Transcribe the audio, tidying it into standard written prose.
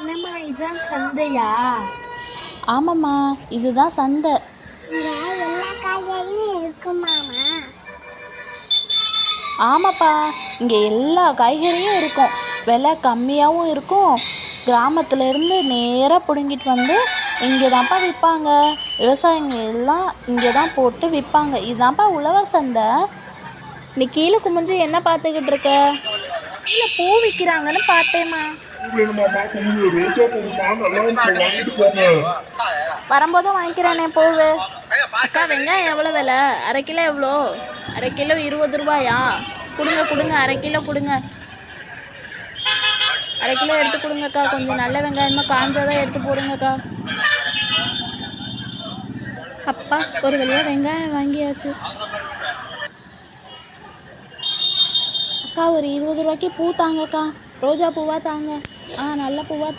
என்னம்மா இதுதான் சந்தையா? ஆமாம்மா, இதுதான் சந்தை. இங்க எல்லா காய்கறியும் இருக்குமாமா? ஆமாப்பா, இங்கே எல்லா காய்கறியும் இருக்கும். விலை கம்மியாகவும் இருக்கும். கிராமத்துலேருந்து நேராக பிடுங்கிட்டு வந்து இங்கே தான்ப்பா விற்பாங்க. விவசாயிங்க எல்லாம் இங்கே தான் போட்டு விற்பாங்க. இதுதான்ப்பா உழவர் சந்தை. நீ கீழே குமிஞ்சு என்ன பார்த்துக்கிட்டு இருக்க? இல்லை, பூ விற்கிறாங்கன்னு பார்த்தேம்மா. வரும்போதும் வாங்கிக்கிறேனே பூவு. அக்கா, வெங்காயம் எவ்வளோ விலை? அரை கிலோ எவ்வளோ? அரை கிலோ 20 ரூபாயா? கொடுங்க கொடுங்க, அரை கிலோ கொடுங்க. அரை கிலோ எடுத்து கொடுங்கக்கா. கொஞ்சம் நல்ல வெங்காயமாக காஞ்சதான் எடுத்து போடுங்கக்கா. அப்பா, ஒரு வழியாக வெங்காயம் வாங்கியாச்சு. அக்கா, ஒரு 20 ரூபாய்க்கு பூ தாங்கக்கா. ரோஜா பூவா தாங்க. நல்ல பூவா தாங்க.